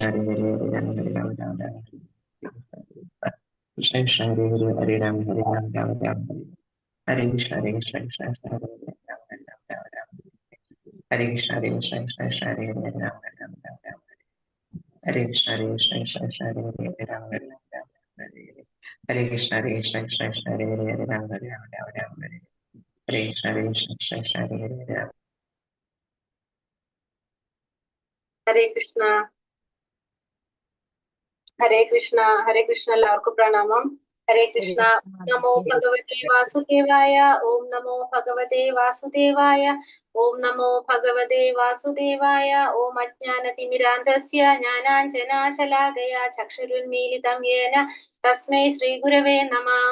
Hare Hare Hare Ram Hare Ram Ram Ram Krishna Krishna Hare Hare Hare Ram Hare Ram Ram Ram Hare Krishna Hare Krishna Krishna Krishna Hare Hare Ram Hare Ram Ram Ram Hare Krishna Hare Krishna Krishna Krishna Hare Hare Ram Hare Ram Ram Ram Hare Krishna Hare Krishna Krishna Krishna Hare Hare Ram Hare Ram Ram Ram Hare Krishna Hare Krishna Krishna Krishna Hare Hare Ram Hare Ram Ram Ram Hare Krishna Hare Krishna Krishna Krishna Hare Hare Ram ഹരേ കൃഷ്ണ ഹരേ കൃഷ്ണ ഹരേ കൃഷ്ണ എല്ലാവർക്കും പ്രണാമം. ഹരേ കൃഷ്ണ. നമോ ഭഗവതേ വാസുദേവായ. ഓം നമോ ഭഗവതേ വാസുദേവായ. ഓം നമോ ഭഗവതേ വാസുദേവായ. ഓം അജ്ഞാനതിമിരാന്ധസ്യ ജ്ഞാനാഞ്ജനാശലാകയാ ചക്ഷുരുന്മീലിതം യേന തസ്മൈ ശ്രീഗുരവേ നമഃ.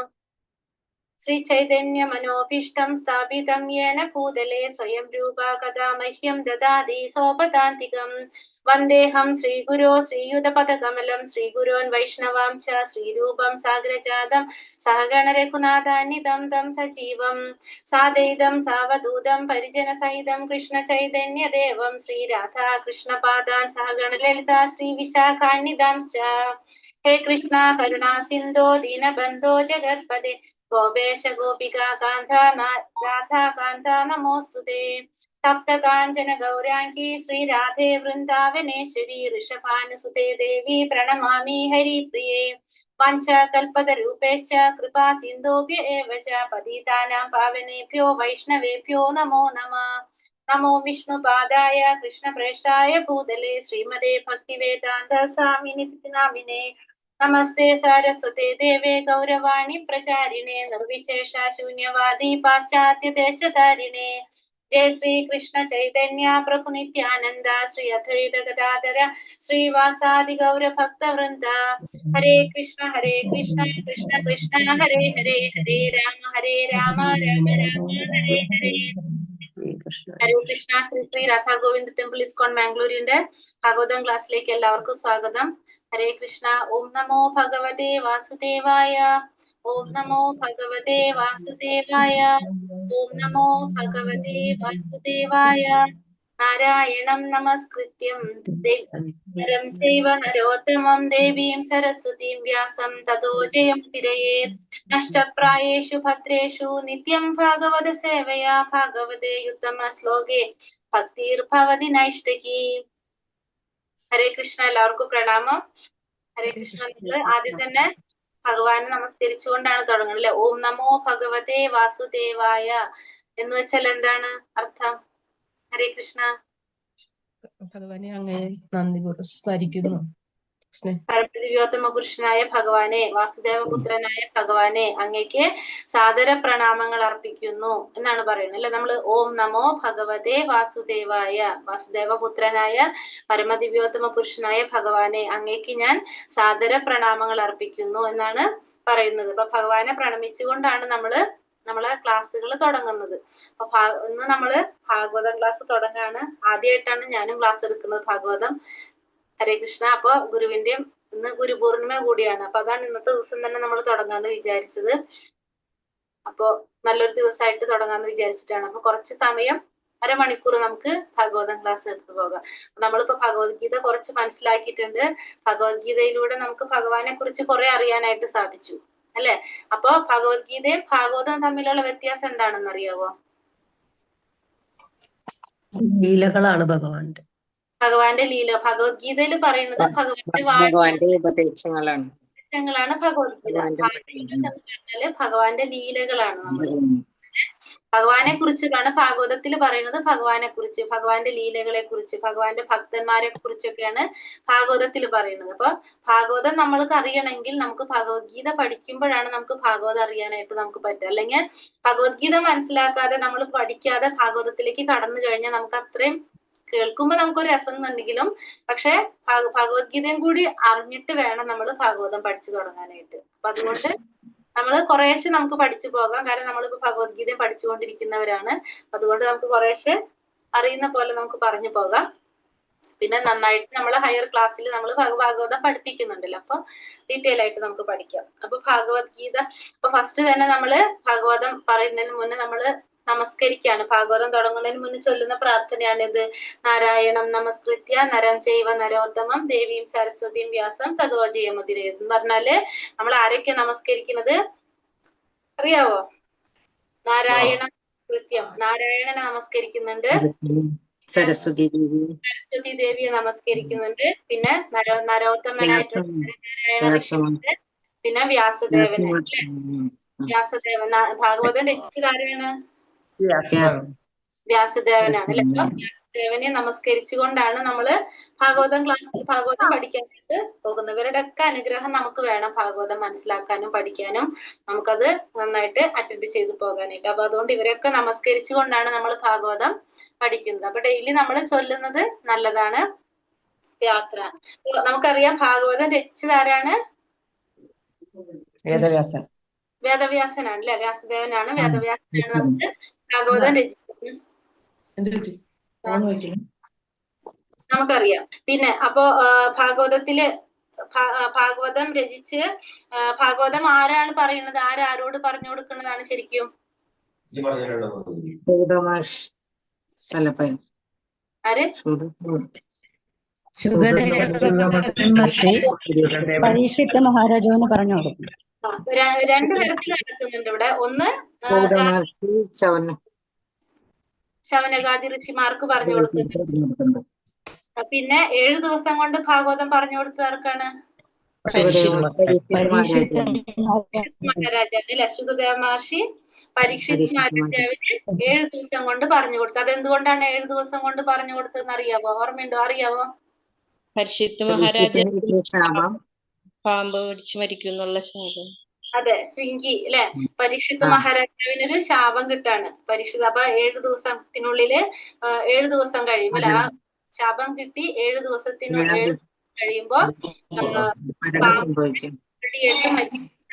ശ്രീ ചൈതന്യ മനോഭീഷ്ടം സ്ഥാപിതം യേന ഭൂതലേ സ്വയം രൂപാ കഥാ മഹ്യം ദദാതി സോപദാന്തികം. വന്ദേഹം ശ്രീഗുരോ ശ്രീയുതപദകമലം ശ്രീഗുരോൻ വൈഷ്ണവാം ച ശ്രീരൂപം സാഗ്രജാതം സഹഗണ രഘുനാഥാന്വിതം തം സജീവം സാദൈതം സാവധൂതം പരിജനസഹിതം കൃഷ്ണ ചൈതന്യദേവം ശ്രീരാധാ കൃഷ്ണപാദാൻ സഹഗണ ലളിതാ ശ്രീ വിശാഖാന്വിതാം ച. ഹേ കൃഷ്ണ കരുണാ സിന്ധോ ദീനബന്ധോ ജഗത്പദേ ഗോപേശ ഗോപികാ കാന്ത രാധാ കാന്ത നമോസ്തുതേ. തപ്ത കാഞ്ചന ഗൗരാംഗി ശ്രീ രാധേ വൃന്ദാവനേശ്വരി ഋഷഭാനുസുതേ ദേവി പ്രണമാമി ഹരിപ്രിയേ. വാഞ്ചാകൽപതരൂപേശ്ച കൃപാ സിന്ധോഭ്യ ഏവ ച പതിതാനാം പാവനേഭ്യോ വൈഷ്ണവേഭ്യോ നമോ നമഃ. നമോ വിഷ്ണുപാദായ കൃഷ്ണപ്രേഷ്ഠായ ഭൂതലേ ശ്രീമതേ ഭക്തിവേദാന്ത സ്വാമിനി നാമിനേ. നമസ്തേ സാരസ്വതേ ദേവേ ഗൗരവാണി പ്രചാരിണേ നിർവിശേഷ ശൂന്യവാദി പാശ്ചാത്യ ദേശധാരിണേ. ജയ ശ്രീ കൃഷ്ണ ചൈതന്യ പ്രഭു നിത്യാനന്ദ ശ്രീ അദ്വൈത ഗദാധര ശ്രീവാസാദി ഗൗര ഭക്തവൃന്ദ. ഹരേ കൃഷ്ണ കൃഷ്ണ കൃഷ്ണ ഹരേ ഹരേ ഹരേ രാമ രാമ രാമ ഹരേ ഹരേ. ഹരേ കൃഷ്ണ. ശ്രീ ശ്രീ രാധാ ഗോവിന്ദ് ടെമ്പിൾ ഇസ്കോൺ മാംഗ്ലൂരിന്റെ ഭാഗവതം ക്ലാസ്സിലേക്ക് എല്ലാവർക്കും സ്വാഗതം. ഹരേ കൃഷ്ണ. ഓം നമോ ഭഗവതേ വാസുദേവായ. ഓം നമോ ഭഗവതേ വാസുദേവായ. ഓം നമോ ഭഗവതേ വാസുദേവായ. നാരായണം നമസ്കൃത്യം ദേവീം ചൈവ നരോത്തമം ദേവീം സരസ്വതീം വ്യാസം തതോ ജയം തിരയേത്. നഷ്ടപ്രായേഷു ഭദ്രേഷു നിത്യം ഭാഗവത സേവയാ ഭാഗവതേ ഉത്തമ ശ്ലോകേ ഭക്തിർഭവതി നൈഷ്ടകി. ഹരേ കൃഷ്ണ. എല്ലാവർക്കും പ്രണാമം. ഹരേ കൃഷ്ണ. നമ്മൾ ആദ്യം തന്നെ ഭഗവാനെ നമസ്കരിച്ചുകൊണ്ടാണ് തുടങ്ങുന്നത് അല്ലെ. ഓം നമോ ഭഗവതേ വാസുദേവായ എന്ന് വെച്ചാൽ എന്താണ് അർത്ഥം? ഹരേ കൃഷ്ണ. ഭഗവാനെ അങ്ങേ നന്ദിപൂർവ്വം സ്മരിക്കുന്നു. പരമദിവ്യോത്തമ പുരുഷനായ ഭഗവാനെ, വാസുദേവപുത്രനായ ഭഗവാനെ അങ്ങേക്ക് സാദര പ്രണാമങ്ങൾ അർപ്പിക്കുന്നു എന്നാണ് പറയുന്നത് അല്ലെ. നമ്മള് ഓം നമോ ഭഗവതേ വാസുദേവായ. വാസുദേവപുത്രനായ പരമദിവ്യോത്തമ പുരുഷനായ ഭഗവാനെ അങ്ങേക്ക് ഞാൻ സാദര പ്രണാമങ്ങൾ അർപ്പിക്കുന്നു എന്നാണ് പറയുന്നത്. അപ്പൊ ഭഗവാനെ പ്രണമിച്ചുകൊണ്ടാണ് നമ്മളെ ക്ലാസ്സുകൾ തുടങ്ങുന്നത്. അപ്പൊ ഇന്ന് നമ്മള് ഭാഗവത ക്ലാസ് തുടങ്ങാണ്. ആദ്യമായിട്ടാണ് ഞാനും ക്ലാസ് എടുക്കുന്നത് ഭാഗവതം. ഹരേ കൃഷ്ണ. അപ്പൊ ഗുരുവിന്റെയും ഇന്ന് ഗുരുപൂർണിമ കൂടിയാണ്. അപ്പൊ അതാണ് ഇന്നത്തെ ദിവസം തന്നെ നമ്മൾ തുടങ്ങാന്ന് വിചാരിച്ചത്. അപ്പൊ നല്ലൊരു ദിവസമായിട്ട് തുടങ്ങാന്ന് വിചാരിച്ചിട്ടാണ്. അപ്പൊ കുറച്ച് സമയം അരമണിക്കൂർ നമുക്ക് ഭഗവതം ക്ലാസ് എടുത്തു പോകാം. നമ്മളിപ്പോ ഭഗവത്ഗീത കുറച്ച് മനസ്സിലാക്കിയിട്ടുണ്ട്. ഭഗവത്ഗീതയിലൂടെ നമുക്ക് ഭഗവാനെ കുറിച്ച് കുറെ അറിയാനായിട്ട് സാധിച്ചു അല്ലെ. അപ്പൊ ഭഗവത്ഗീതയും ഭാഗവതവും തമ്മിലുള്ള വ്യത്യാസം എന്താണെന്ന് അറിയാവോ? ലീലകളാണ് ഭഗവാന്റെ ലീല. ഭഗവത്ഗീതയിൽ പറയുന്നത് ഭഗവാന്റെ ഉപദേശങ്ങളാണ് ഭഗവത്ഗീത. ഭാഗവതം എന്ന് പറഞ്ഞാല് ഭഗവാന്റെ ലീലകളാണ്. നമ്മൾ ഭഗവാനെ കുറിച്ചിട്ടാണ് ഭാഗവതത്തിൽ പറയുന്നത്. ഭഗവാനെ കുറിച്ച്, ഭഗവാന്റെ ലീലകളെ കുറിച്ച്, ഭഗവാന്റെ ഭക്തന്മാരെ കുറിച്ചൊക്കെയാണ് ഭാഗവതത്തിൽ പറയുന്നത്. അപ്പൊ ഭാഗവതം നമ്മൾക്ക് അറിയണമെങ്കിൽ നമുക്ക് ഭഗവത്ഗീത പഠിക്കുമ്പോഴാണ് നമുക്ക് ഭാഗവതം അറിയാനായിട്ട് നമുക്ക് പറ്റുക. അല്ലെങ്കിൽ ഭഗവത്ഗീത മനസ്സിലാക്കാതെ നമ്മൾ പഠിക്കാതെ ഭാഗവതത്തിലേക്ക് കടന്നു കഴിഞ്ഞാൽ നമുക്ക് അത്രയും കേൾക്കുമ്പോ നമുക്കൊരു രസം എന്നുണ്ടെങ്കിലും പക്ഷെ ഭഗവത്ഗീതയും കൂടി അറിഞ്ഞിട്ട് വേണം നമ്മൾ ഭാഗവതം പഠിച്ചു തുടങ്ങാനായിട്ട്. അപ്പൊ അതുകൊണ്ട് നമ്മൾ കുറേശ്ശെ നമുക്ക് പഠിച്ചു പോകാം. കാരണം നമ്മളിപ്പോ ഭഗവത്ഗീത പഠിച്ചുകൊണ്ടിരിക്കുന്നവരാണ്. അതുകൊണ്ട് നമുക്ക് കുറേശ്ശെ അറിയുന്ന പോലെ നമുക്ക് പറഞ്ഞു പോകാം. പിന്നെ നന്നായിട്ട് നമ്മൾ ഹയർ ക്ലാസ്സിൽ നമ്മൾ ഭാഗവതം പഠിപ്പിക്കുന്നുണ്ടല്ലോ. അപ്പൊ ഡീറ്റെയിൽ ആയിട്ട് നമുക്ക് പഠിക്കാം. അപ്പൊ ഭഗവത്ഗീത, അപ്പൊ ഫസ്റ്റ് തന്നെ നമ്മള് ഭാഗവതം പറയുന്നതിന് മുന്നേ നമ്മള് നമസ്കരിക്കുകയാണ്. ഭാഗവതം തുടങ്ങുന്നതിന് മുന്നേ ചൊല്ലുന്ന പ്രാർത്ഥനയാണിത്. നാരായണം നമസ്കൃത്യ നരം ചൈവ നരോത്തമം ദേവീം സരസ്വതിയും വ്യാസം തതോ ജയമുദിരേ എന്ന് പറഞ്ഞാല് നമ്മൾ ആരൊക്കെ നമസ്കരിക്കുന്നത് അറിയാവോ? നാരായണം കൃത്യം നാരായണനെ നമസ്കരിക്കുന്നുണ്ട്, സരസ്വതി ദേവി, സരസ്വതി ദേവിയെ നമസ്കരിക്കുന്നുണ്ട്, പിന്നെ നരോത്തമനായിട്ടുള്ള നാരായണ, പിന്നെ വ്യാസദേവനെ അല്ലെ. വ്യാസദേവൻ ഭാഗവതം രചിച്ചത് ആരാണ്? വ്യാസദേവനാണ് അല്ലെ. അപ്പൊ വ്യാസദേവനെ നമസ്കരിച്ചുകൊണ്ടാണ് നമ്മള് ഭാഗവതം പഠിക്കാനായിട്ട് പോകുന്നത്. ഇവരുടെ ഒക്കെ അനുഗ്രഹം നമുക്ക് വേണം ഭാഗവതം മനസ്സിലാക്കാനും പഠിക്കാനും, നമുക്കത് നന്നായിട്ട് അറ്റൻഡ് ചെയ്ത് പോകാനായിട്ട്. അപ്പൊ അതുകൊണ്ട് ഇവരൊക്കെ നമസ്കരിച്ചുകൊണ്ടാണ് നമ്മൾ ഭാഗവതം പഠിക്കുന്നത്. അപ്പൊ ഡെയിലി നമ്മൾ ചൊല്ലുന്നത് നല്ലതാണ്. പ്രാർത്ഥന നമുക്കറിയാം. ഭാഗവതം രചിച്ചത് ആരാണ്? വേദവ്യാസനാണ് അല്ലെ. വ്യാസദേവനാണ്, വേദവ്യാസനാണ് നമുക്ക് ഭാഗവതം രചിച്ചത്. നമുക്കറിയാം. പിന്നെ അപ്പോ ഭാഗവതം രചിച്ച് ഭാഗവതം ആരാണ് പറയുന്നത്? ആരോട് പറഞ്ഞു കൊടുക്കുന്നതാണ് ശരിക്കും? ആര്? പരീക്ഷിത്ത് മഹാരാജാവിന് പറഞ്ഞു കൊടുക്കും. രണ്ടു തരത്തിൽ നടക്കുന്നുണ്ട് ഇവിടെ. ഒന്ന് ശൗനകാദി ഋഷിമാർക്ക് പറഞ്ഞു കൊടുക്കുന്നത്. പിന്നെ 7 ദിവസം കൊണ്ട് ഭാഗവതം പറഞ്ഞു കൊടുത്തത് ആർക്കാണ്? മഹാരാജാവിന് അല്ലെ. ശുകദേവ മഹർഷി പരീക്ഷിത് മഹാരാജാവിന് 7 ദിവസം കൊണ്ട് പറഞ്ഞു കൊടുത്തു. അതെന്തുകൊണ്ടാണ് 7 ദിവസം കൊണ്ട് പറഞ്ഞു കൊടുത്തതെന്ന് അറിയാവോ? ഓർമ്മയുണ്ടോ? അറിയാവോ? പരീക്ഷിത്ത് മഹാരാജാവ് പാമ്പ് പിടിച്ച് മരിക്കും എന്നുള്ള ശാപം. അതെ, ശൃംഗി അല്ലെ. പരീക്ഷിത്ത് മഹാരാജാവിനൊരു ശാപം കിട്ടാണ്. പരീക്ഷിത് അപ്പൊ 7 ദിവസത്തിനുള്ളില് 7 ദിവസം കഴിയുമ്പോൾ ആ ശാപം കിട്ടി 7 ദിവസത്തിനുള്ളിൽ കഴിയുമ്പോ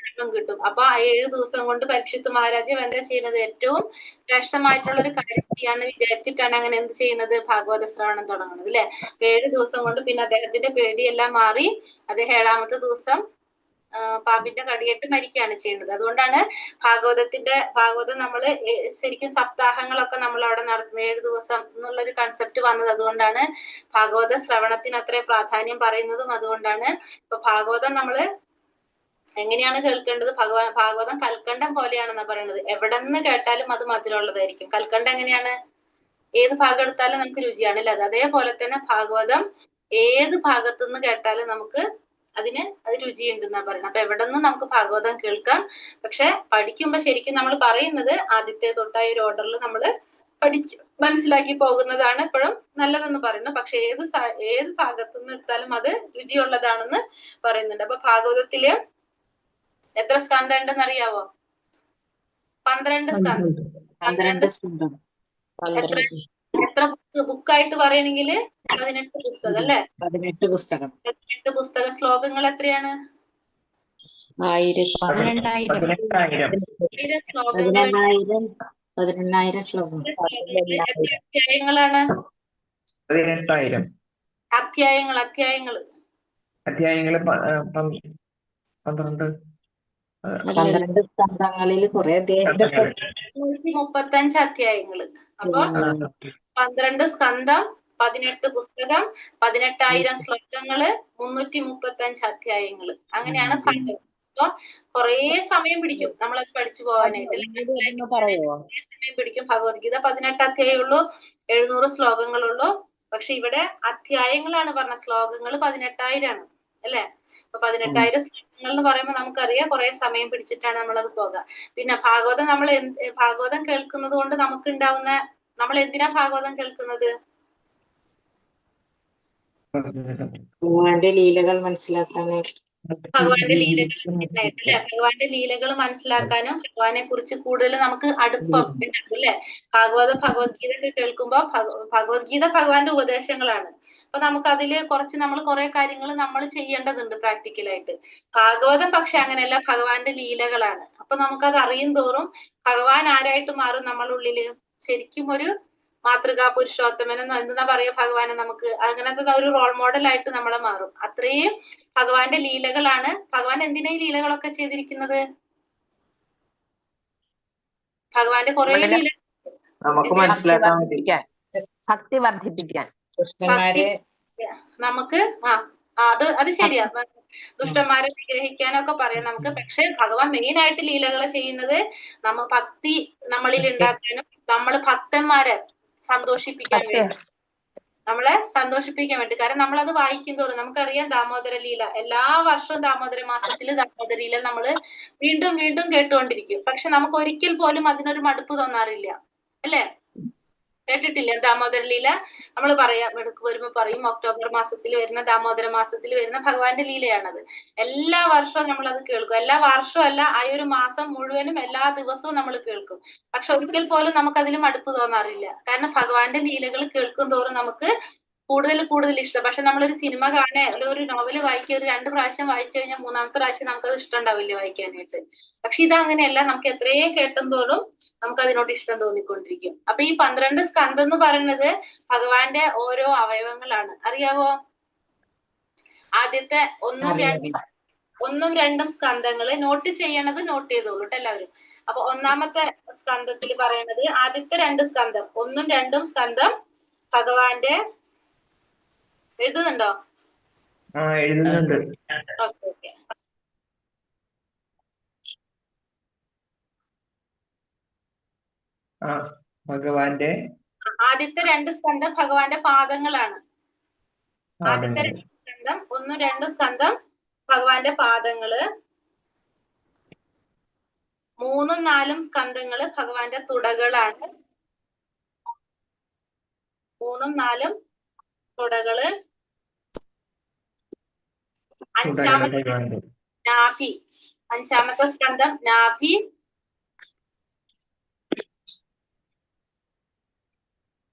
ശാപം കിട്ടും. അപ്പൊ ആ 7 ദിവസം കൊണ്ട് പരീക്ഷിത്ത് മഹാരാജാവ് എന്താ ചെയ്യുന്നത്? ഏറ്റവും ശ്രേഷ്ഠമായിട്ടുള്ള ഒരു കാര്യം ചെയ്യാന്ന് വിചാരിച്ചിട്ടാണ് അങ്ങനെ എന്ത് ചെയ്യുന്നത്? ഭാഗവത ശ്രവണം തുടങ്ങുന്നത് അല്ലെ. 7 ദിവസം കൊണ്ട് പിന്നെ അദ്ദേഹത്തിന്റെ പേടിയെല്ലാം മാറി അദ്ദേഹം 7ാമത്തെ ദിവസം പാമ്പിന്റെ കടിയേറ്റ് മരിക്കുകയാണ് ചെയ്യുന്നത്. അതുകൊണ്ടാണ് ഭാഗവതം നമ്മള് ശരിക്കും സപ്താഹങ്ങളൊക്കെ നമ്മൾ അവിടെ നടത്തുന്നത്. 7 ദിവസം എന്നുള്ളൊരു കൺസെപ്റ്റ് വന്നത് അതുകൊണ്ടാണ്. ഭാഗവത ശ്രവണത്തിന് അത്ര പ്രാധാന്യം പറയുന്നതും അതുകൊണ്ടാണ്. ഇപ്പൊ ഭാഗവതം നമ്മള് എങ്ങനെയാണ് കേൾക്കേണ്ടത്? ഭാഗവതം കൽക്കണ്ടം പോലെയാണെന്നാ പറയുന്നത്. എവിടെ നിന്ന് കേട്ടാലും അത് മധുരമുള്ളതായിരിക്കും. കൽക്കണ്ടം എങ്ങനെയാണ്? ഏത് ഭാഗം എടുത്താലും നമുക്ക് രുചിയാണ് അല്ലെ. അതേപോലെ തന്നെ ഭാഗവതം ഏത് ഭാഗത്തുനിന്ന് കേട്ടാലും നമുക്ക് അത് രുചിയുണ്ടെന്നാ പറയുന്നത്. അപ്പൊ എവിടെ നിന്നും നമുക്ക് ഭാഗവതം കേൾക്കാം. പക്ഷെ പഠിക്കുമ്പോ ശരിക്കും നമ്മൾ പറയുന്നത് ആദ്യത്തെ തൊട്ടായ ഒരു ഓർഡറിൽ നമ്മൾ പഠിച്ച് മനസ്സിലാക്കി പോകുന്നതാണ് എപ്പോഴും നല്ലതെന്ന് പറയുന്നത്. പക്ഷെ ഏത് ഭാഗത്തുനിന്ന് എടുത്താലും അത് രുചിയുള്ളതാണെന്ന് പറയുന്നുണ്ട്. അപ്പൊ ഭാഗവതത്തില് എത്ര സ്കന്ധം ഉണ്ടെന്ന് അറിയാവോ? 12 സ്കന്ധം. 12 എത്ര ബുക്കായിട്ട് പറയണെങ്കിൽ 18 പുസ്തകം അല്ലെ. 18 പുസ്തകം. 18 പുസ്തക ശ്ലോകങ്ങൾ എത്രയാണ്? 1000 18,000 ശ്ലോകം. എത്ര അധ്യായങ്ങളാണ്? 18,000 അധ്യായങ്ങള് 12 സ്കന്ധങ്ങളിൽ കുറെ അധ്യായങ്ങൾ. 135 അധ്യായങ്ങള്. അപ്പൊ 12 സ്കന്ധം, 18 പുസ്തകം, 18,000 ശ്ലോകങ്ങള്, 335 അധ്യായങ്ങള്. അങ്ങനെയാണ് ഭാഗവതം. അപ്പൊ കൊറേ സമയം പിടിക്കും നമ്മളത് പഠിച്ചു പോകാനായിട്ട്. സമയം പിടിക്കും. ഭഗവത്ഗീത 18 അധ്യായമുള്ളൂ, 700 ശ്ലോകങ്ങളുള്ളൂ. പക്ഷെ ഇവിടെ അധ്യായങ്ങളാണ് പറഞ്ഞ, ശ്ലോകങ്ങൾ 18,000 അല്ലെ. അപ്പൊ 18,000 ശ്ലോകങ്ങൾ എന്ന് പറയുമ്പോൾ നമുക്കറിയാം കുറെ സമയം പിടിച്ചിട്ടാണ് നമ്മളത് പോകാം. പിന്നെ ഭാഗവതം ഭാഗവതം കേൾക്കുന്നത് കൊണ്ട് നമ്മൾ എന്തിനാ ഭാഗവതം കേൾക്കുന്നത്? ഭഗവാന്റെ ലീലകൾ മനസ്സിലാക്കാനായിട്ട്. ഭഗവാന്റെ ലീലകൾ അല്ലെ. ഭഗവാന്റെ ലീലകൾ മനസ്സിലാക്കാനും ഭഗവാനെ കുറിച്ച് കൂടുതൽ നമുക്ക് അടുപ്പം ഉണ്ടാകും അല്ലെ. ഭഗവത്ഗീത ഒക്കെ കേൾക്കുമ്പോ ഭഗവത്ഗീത ഭഗവാന്റെ ഉപദേശങ്ങളാണ്. അപ്പൊ നമുക്ക് അതില് നമ്മൾ കുറെ കാര്യങ്ങൾ നമ്മൾ ചെയ്യേണ്ടതുണ്ട് പ്രാക്ടിക്കലായിട്ട്. ഭാഗവതം പക്ഷെ അങ്ങനെയല്ല, ഭഗവാന്റെ ലീലകളാണ്. അപ്പൊ നമുക്കത് അറിയും തോറും ഭഗവാൻ ആരായിട്ട് മാറും നമ്മളുള്ളില്? ശരിക്കും ഒരു മാതൃകാ പുരുഷോത്തമനെന്നോ എന്താ പറയാ ഭഗവാനെ നമുക്ക് അങ്ങനത്തെ ഒരു റോൾ മോഡൽ ആയിട്ട് നമ്മളെ മാറും. അത്രയും ഭഗവാന്റെ ലീലകളാണ്. ഭഗവാൻ എന്തിനാ ഈ ലീലകളൊക്കെ ചെയ്തിരിക്കുന്നത്? ഭഗവാന്റെ കുറെ ലീല നമുക്ക് മനസ്സിലാക്കാൻ വേണ്ടി ഭക്തി വർദ്ധിപ്പിക്കാൻ കൃഷ്ണന്മാരെ നമുക്ക് അത് ശരിയാ. ദുഷ്ടന്മാരെ നിഗ്രഹിക്കാനൊക്കെ പറയാം നമുക്ക്. പക്ഷെ ഭഗവാൻ മെയിൻ ആയിട്ട് ലീലകൾ ചെയ്യുന്നത് ഭക്തി നമ്മളിൽ ഉണ്ടാക്കാനും നമ്മൾ ഭക്തന്മാരെ സന്തോഷിപ്പിക്കാൻ വേണ്ടി, നമ്മളെ സന്തോഷിപ്പിക്കാൻ വേണ്ടി. കാരണം നമ്മളത് വായിക്കും തോറും നമുക്കറിയാം ദാമോദര ലീല എല്ലാ വർഷവും ദാമോദര മാസത്തില് ദാമോദര ലീല നമ്മള് വീണ്ടും വീണ്ടും കേട്ടുകൊണ്ടിരിക്കും. പക്ഷെ നമുക്ക് ഒരിക്കൽ പോലും അതിനൊരു മടുപ്പ് തോന്നാറില്ല, അല്ലേ? കേട്ടിട്ടില്ല ദാമോദര ലീല? നമ്മൾ വരുമ്പോ പറയും ഒക്ടോബർ മാസത്തിൽ വരുന്ന ദാമോദര മാസത്തിൽ വരുന്ന ഭഗവാന്റെ ലീലയാണത്. എല്ലാ വർഷവും നമ്മൾ അത് കേൾക്കും. എല്ലാ വർഷവും അല്ല, ആ ഒരു മാസം മുഴുവനും എല്ലാ ദിവസവും നമ്മൾ കേൾക്കും. പക്ഷെ ഒരിക്കൽ പോലും നമുക്ക് അതിൽ മടുപ്പ് തോന്നാറില്ല. കാരണം ഭഗവാന്റെ ലീലകൾ കേൾക്കും തോറും നമുക്ക് കൂടുതൽ കൂടുതൽ ഇഷ്ടം. പക്ഷെ നമ്മളൊരു സിനിമ കാണുക അല്ലെങ്കിൽ ഒരു നോവൽ വായിക്കുക, ഒരു 2 പ്രാവശ്യം വായിച്ചു കഴിഞ്ഞാൽ 3ാമത്തെ പ്രാവശ്യം നമുക്കത് ഇഷ്ടം ഉണ്ടാവില്ല വായിക്കാനായിട്ട്. പക്ഷെ ഇതങ്ങനെയല്ല, നമുക്ക് എത്രയും കേട്ടും തോറും നമുക്ക് അതിനോട് ഇഷ്ടം തോന്നിക്കൊണ്ടിരിക്കും. അപ്പൊ ഈ 12 സ്കന്ധം എന്ന് പറയുന്നത് ഭഗവാന്റെ ഓരോ അവയവങ്ങളാണ്. അറിയാവോ? ആദ്യത്തെ 1ഉം 2ഉം സ്കന്ധങ്ങള് നോട്ട് ചെയ്യണത് നോട്ട് ചെയ്തോളൂ കേട്ടോ എല്ലാവരും. അപ്പൊ 1ാമത്തെ സ്കന്ധത്തിൽ പറയുന്നത് ആദ്യത്തെ 2 സ്കന്ധം 1ഉം 2ഉം സ്കന്ധം ഭഗവാന്റെ എഴുതുന്നുണ്ടോ? എഴുതുന്നുണ്ട്. ഓക്കെ. ഭഗവാന്റെ ആദ്യത്തെ 2 സ്കന്ധം ഭഗവാന്റെ പാദങ്ങളാണ്. ആദ്യത്തെ 2 സ്കന്ധം 1ഉം 2ഉം സ്കന്ധം ഭഗവാന്റെ പാദങ്ങള്. 3ഉം 4ഉം സ്കന്ധങ്ങള് ഭഗവാന്റെ തുടകളാണ്. 3ഉം 4ഉം തുടകള്. 5ാമത്തെ നാഭി. 5ാമത്തെ സ്കന്ധം നാഭി.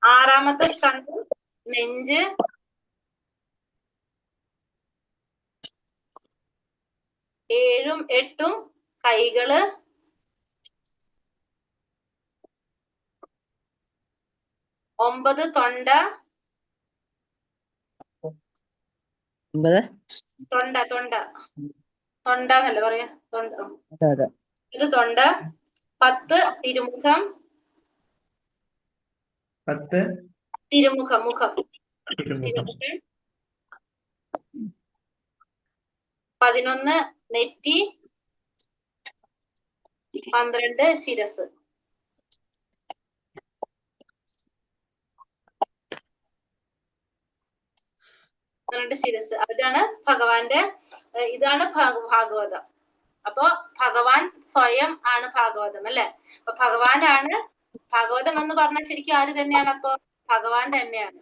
6ാമത്തെ സ്കന്ധം നെഞ്ച്. 7ഉം 8ഉം കൈകള്. 9 തൊണ്ട. തൊണ്ട എന്നല്ല പറയാ, ഇത് തൊണ്ട. 10 തിരുമുഖം. 10 മുഖം. 11 നെറ്റി. 12 ശിരസ്. 12 ശിരസ്. അതാണ് ഭഗവാന്റെ, ഇതാണ് ഭാഗവതം. അപ്പൊ ഭഗവാൻ സ്വയം ആണ് ഭാഗവതം, അല്ലെ? അപ്പൊ ഭഗവാനാണ് ഭാഗവതം എന്ന് പറഞ്ഞാൽ ശരിക്കും ആര് തന്നെയാണ്? അപ്പൊ ഭഗവാൻ തന്നെയാണ്.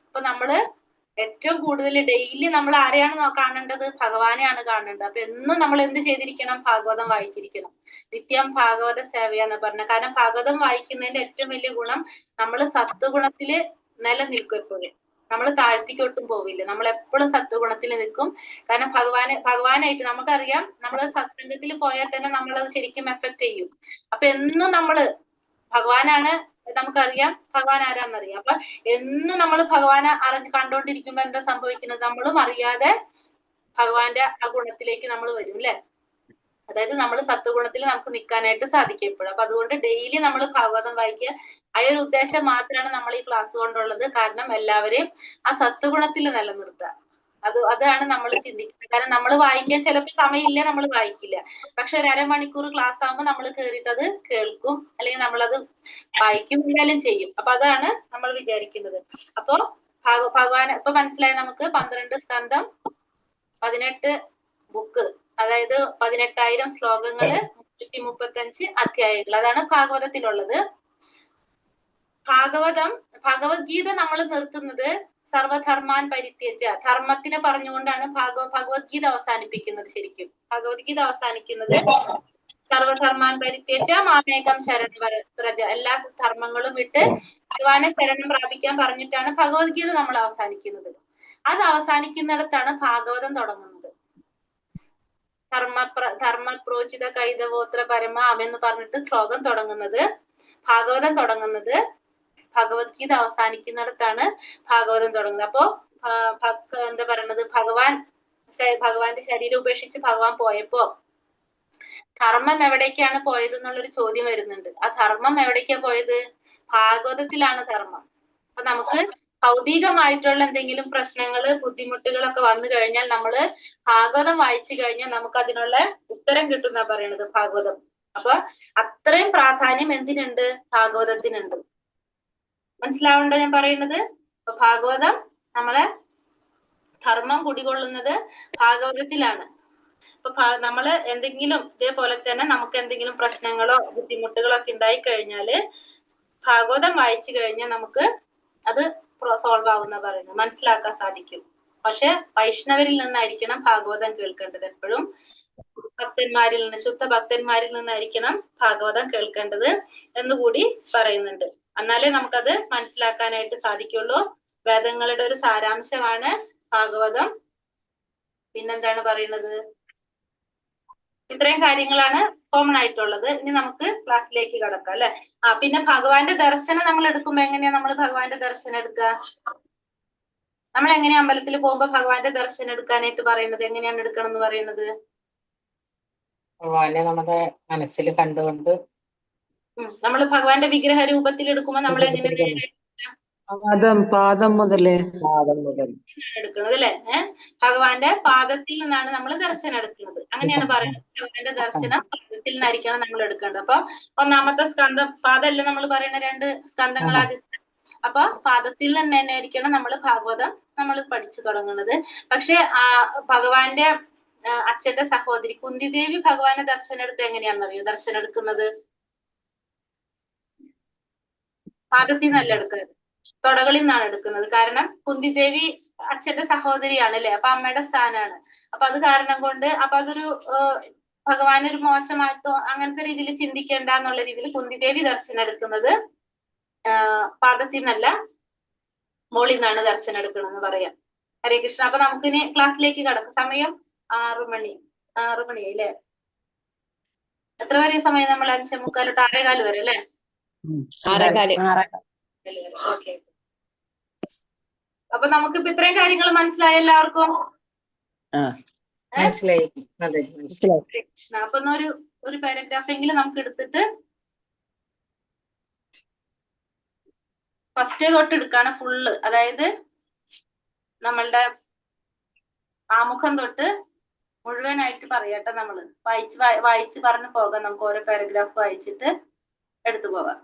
അപ്പൊ നമ്മള് ഏറ്റവും കൂടുതൽ ഡെയിലി നമ്മൾ ആരെയാണ് കാണേണ്ടത്? ഭഗവാനെയാണ് കാണേണ്ടത്. അപ്പൊ എന്നും നമ്മൾ എന്ത് ചെയ്തിരിക്കണം? ഭാഗവതം വായിച്ചിരിക്കണം. നിത്യം ഭാഗവത സേവയാന്ന് പറഞ്ഞ. കാരണം ഭാഗവതം വായിക്കുന്നതിന്റെ ഏറ്റവും വലിയ ഗുണം നമ്മൾ സത്വഗുണത്തില് നിലനിൽക്കും. എപ്പോഴും നമ്മൾ താഴ്ത്തിക്കൊട്ടും പോവില്ല. നമ്മൾ എപ്പോഴും സത്വഗുണത്തിൽ നിൽക്കും. കാരണം ഭഗവാനായിട്ട് നമുക്കറിയാം, നമ്മൾ സത്സംഗത്തിൽ പോയാൽ തന്നെ നമ്മളത് ശരിക്കും എഫക്ട് ചെയ്യും. അപ്പൊ എന്നും നമ്മള് ഭഗവാനാണ്, നമുക്കറിയാം ഭഗവാൻ ആരാന്നറിയാം. അപ്പൊ എന്നും നമ്മൾ ഭഗവാനെ കണ്ടോണ്ടിരിക്കുമ്പോ എന്താ സംഭവിക്കുന്നത്? നമ്മളും അറിയാതെ ഭഗവാന്റെ ആ ഗുണത്തിലേക്ക് നമ്മൾ വരും, അല്ലെ? അതായത് നമ്മൾ സത്വഗുണത്തിൽ നമുക്ക് നിൽക്കാനായിട്ട് സാധിക്കും എപ്പോഴും. അപ്പൊ അതുകൊണ്ട് ഡെയിലി നമ്മൾ ഭാഗവതം വായിക്കുക. ആ ഒരു ഉദ്ദേശം മാത്രമാണ് നമ്മൾ ഈ ക്ലാസ് കൊണ്ടുള്ളത്. കാരണം എല്ലാവരെയും ആ സത്വഗുണത്തിൽ നിലനിർത്തുക. അതാണ് നമ്മൾ ചിന്തിക്കുന്നത്. കാരണം നമ്മൾ വായിക്കാൻ ചിലപ്പോൾ സമയമില്ല, നമ്മൾ വായിക്കില്ല. പക്ഷെ ഒരു അരമണിക്കൂർ ക്ലാസ് ആകുമ്പോൾ നമ്മൾ കയറിയിട്ട് അത് കേൾക്കും, അല്ലെങ്കിൽ നമ്മളത് വായിക്കും, എന്തായാലും ചെയ്യും. അപ്പൊ അതാണ് നമ്മൾ വിചാരിക്കുന്നത്. അപ്പൊ ഭഗവാൻ ഇപ്പൊ മനസ്സിലായി നമുക്ക്. 12 സ്കന്ധം, 18 ബുക്ക്, അതായത് 18,000 ശ്ലോകങ്ങള്, 335 അധ്യായങ്ങൾ. അതാണ് ഭാഗവതത്തിലുള്ളത്. ഭഗവത്ഗീത നമ്മൾ നിർത്തുന്നത് സർവധർമാൻ പരിത്യജ, ധർമ്മത്തിനെ പറഞ്ഞുകൊണ്ടാണ് ഭഗവത്ഗീത അവസാനിപ്പിക്കുന്നത്. ശരിക്കും ഭഗവത്ഗീത അവസാനിക്കുന്നത് സർവധർമാൻ പരിത്യജ മാമേകം ശരണം വ്രജ, എല്ലാ ധർമ്മങ്ങളും വിട്ട് ഭഗവാനെ ശരണം പ്രാപിക്കാൻ പറഞ്ഞിട്ടാണ് ഭഗവത്ഗീത നമ്മൾ അവസാനിക്കുന്നത്. അത് അവസാനിക്കുന്നിടത്താണ് ഭാഗവതം തുടങ്ങുന്നത്. ധർമ്മപ്രോചിത കൈതവോത്ര പരമാം എന്ന് പറഞ്ഞിട്ട് ശ്ലോകം തുടങ്ങുന്നത്, ഭാഗവതം തുടങ്ങുന്നത് ഭഗവത്ഗീത അവസാനിക്കുന്നിടത്താണ് ഭാഗവതം തുടങ്ങുന്നത്. അപ്പോ എന്താ പറയണത്? ഭഗവാന്റെ ശരീരം ഉപേക്ഷിച്ച് ഭഗവാൻ പോയപ്പോ ധർമ്മം എവിടേക്കാണ് പോയത് എന്നുള്ളൊരു ചോദ്യം വരുന്നുണ്ട്. ആ ധർമ്മം എവിടേക്കാ പോയത്? ഭാഗവതത്തിലാണ് ധർമ്മം. അപ്പൊ നമുക്ക് ഭൗതികമായിട്ടുള്ള എന്തെങ്കിലും പ്രശ്നങ്ങള് ബുദ്ധിമുട്ടുകളൊക്കെ വന്നു കഴിഞ്ഞാൽ നമ്മള് ഭാഗവതം വായിച്ചു കഴിഞ്ഞാൽ നമുക്ക് അതിനുള്ള ഉത്തരം കിട്ടുന്ന പറയണത് ഭാഗവതം. അപ്പൊ അത്രയും പ്രാധാന്യം എന്തിനുണ്ട്? ഭാഗവതത്തിനുണ്ട്. മനസ്സിലാവുണ്ടോ ഞാൻ പറയുന്നത്? അപ്പൊ ഭാഗവതം നമ്മളെ ധർമ്മം കുടികൊള്ളുന്നത് ഭാഗവതത്തിലാണ്. അപ്പൊ നമ്മള് എന്തെങ്കിലും ഇതേപോലെ തന്നെ നമുക്ക് എന്തെങ്കിലും പ്രശ്നങ്ങളോ ബുദ്ധിമുട്ടുകളോ ഒക്കെ ഉണ്ടായി കഴിഞ്ഞാല് ഭാഗവതം വായിച്ചു കഴിഞ്ഞാൽ നമുക്ക് അത് സോൾവ് ആവുന്ന പറയുന്നത്, മനസ്സിലാക്കാൻ സാധിക്കും. പക്ഷെ വൈഷ്ണവരിൽ നിന്നായിരിക്കണം ഭാഗവതം കേൾക്കേണ്ടത്. എപ്പോഴും ഭക്തന്മാരിൽ നിന്ന്, ശുദ്ധ ഭക്തന്മാരിൽ നിന്നായിരിക്കണം ഭാഗവതം കേൾക്കേണ്ടത് എന്നുകൂടി പറയുന്നുണ്ട്. എന്നാലേ നമുക്കത് മനസ്സിലാക്കാനായിട്ട് സാധിക്കുള്ളൂ. വേദങ്ങളുടെ ഒരു സാരാംശമാണ് ഭാഗവതം. പിന്നെന്താണ് പറയുന്നത്? ഇത്രയും കാര്യങ്ങളാണ് കോമൺ ആയിട്ടുള്ളത്. ഇനി നമുക്ക് ക്ലാസ്സിലേക്ക് കടക്കാം അല്ലെ. പിന്നെ ഭഗവാന്റെ ദർശനം നമ്മൾ എടുക്കുമ്പോ എങ്ങനെയാ നമ്മൾ ഭഗവാന്റെ ദർശനം എടുക്കുക? നമ്മൾ എങ്ങനെയാ അമ്പലത്തിൽ പോകുമ്പോ ഭഗവാന്റെ ദർശനം എടുക്കാനായിട്ട് പറയുന്നത്? എങ്ങനെയാണ് എടുക്കണം എന്ന് പറയുന്നത്? ഭഗവാനെ നമ്മുടെ മനസ്സിൽ കണ്ടുകൊണ്ട് നമ്മൾ ഭഗവാന്റെ വിഗ്രഹ രൂപത്തിൽ എടുക്കുമ്പോ നമ്മൾ എങ്ങനെ പാദം മുതലേ എടുക്കുന്നത് അല്ലെ? ഭഗവാന്റെ പാദത്തിൽ നിന്നാണ് നമ്മൾ ദർശനം എടുക്കുന്നത്. അങ്ങനെയാണ് പറയുന്നത്. ഭഗവാന്റെ ദർശനം പാദത്തിൽ നിന്നായിരിക്കണം നമ്മൾ എടുക്കേണ്ടത്. അപ്പൊ ഒന്നാമത്തെ സ്കന്ധം, പാദമല്ല നമ്മൾ പറയുന്ന 2 സ്കന്ധങ്ങൾ ആദ്യം. അപ്പൊ പാദത്തിൽ നിന്ന് തന്നെ ആയിരിക്കണം നമ്മൾ ഭാഗവതം നമ്മൾ പഠിച്ചു തുടങ്ങുന്നത്. പക്ഷെ ഭഗവാന്റെ അച്ഛന്റെ സഹോദരി കുന്തിദേവി ഭഗവാന്റെ ദർശനം എടുത്ത് എങ്ങനെയാണെന്നറിയോ ദർശനം എടുക്കുന്നത്? പാദത്തിൽ നിന്നല്ല എടുക്കുന്നത്, തൊടകളിൽ നിന്നാണ് എടുക്കുന്നത്. കാരണം കുന്തിദേവി അച്ഛന്റെ സഹോദരിയാണ് അല്ലെ, അപ്പൊ അമ്മയുടെ സ്ഥാനാണ്. അപ്പൊ അത് കാരണം കൊണ്ട് അപ്പൊ അതൊരു ഭഗവാനൊരു മോശമായിട്ടോ അങ്ങനത്തെ രീതിയിൽ ചിന്തിക്കേണ്ട എന്നുള്ള രീതിയിൽ കുന്തിദേവി ദർശനം എടുക്കുന്നത് പാദത്തിൽ നിന്നല്ല, മോളിൽ നിന്നാണ് ദർശനം എടുക്കണമെന്ന് പറയാം. ഹരേ കൃഷ്ണ. അപ്പൊ നമുക്കിനി ക്ലാസ്സിലേക്ക് കടക്കും. സമയം 6 മണി അല്ലേ? എത്ര വരെ സമയം? നമ്മൾ 5:45 6:15 വരെ അല്ലെ? 6:15. ഓക്കെ. അപ്പൊ നമുക്കിപ്പോ ഇത്രയും കാര്യങ്ങൾ മനസ്സിലായ എല്ലാവർക്കും? മനസ്സിലായി. കൃഷ്ണ. അപ്പൊ ഒരു പാരഗ്രാഫ് എങ്കിലും നമുക്ക് എടുത്തിട്ട് ഫസ്റ്റ് തൊട്ട് എടുക്കാണ് ഫുള്ള്. അതായത് നമ്മളുടെ ആമുഖം തൊട്ട് മുഴുവനായിട്ട് പറയാട്ടെ. നമ്മള് വായിച്ച് പറഞ്ഞു പോകാം. നമുക്ക് ഓരോ പാരഗ്രാഫ് വായിച്ചിട്ട് എടുത്തു പോകാം.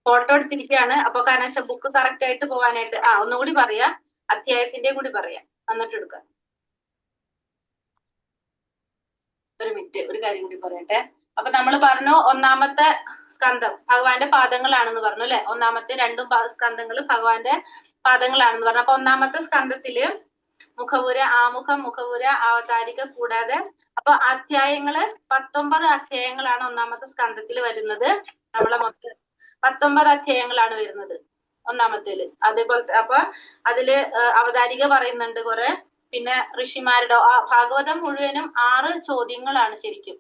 ഫോട്ടോ എടുത്തിരിക്കുകയാണ്. അപ്പൊ കാരണം വെച്ചാൽ ബുക്ക് കറക്റ്റ് ആയിട്ട് പോകാനായിട്ട് ഒന്നുകൂടി പറയാം, അധ്യായത്തിന്റെ കൂടി പറയാം, എന്നിട്ട് എടുക്കാം. ഒരു മിനിറ്റ്, ഒരു കാര്യം കൂടി പറയട്ടെ. അപ്പൊ നമ്മൾ പറഞ്ഞു ഒന്നാമത്തെ സ്കന്ധം ഭഗവാന്റെ പാദങ്ങളാണെന്ന് പറഞ്ഞു അല്ലെ. ഒന്നാമത്തെ 2 സ്കന്ധങ്ങൾ ഭഗവാന്റെ പാദങ്ങളാണെന്ന് പറഞ്ഞു. അപ്പൊ ഒന്നാമത്തെ സ്കന്ധത്തില് മുഖപുര, ആമുഖം, മുഖപുര, അവതാരിക കൂടാതെ അപ്പൊ അധ്യായങ്ങള് 19 അധ്യായങ്ങളാണ് ഒന്നാമത്തെ സ്കന്ധത്തിൽ വരുന്നത്. നമ്മളെ മൊത്തം 19 അധ്യായങ്ങളാണ് വരുന്നത് ഒന്നാമത്തേല്. അതേപോലത്തെ അപ്പൊ അതില് അവതാരിക പറയുന്നുണ്ട് കുറെ. പിന്നെ ഋഷിമാരുടെ ഭാഗവതം മുഴുവനും 6 ചോദ്യങ്ങളാണ് ശരിക്കും.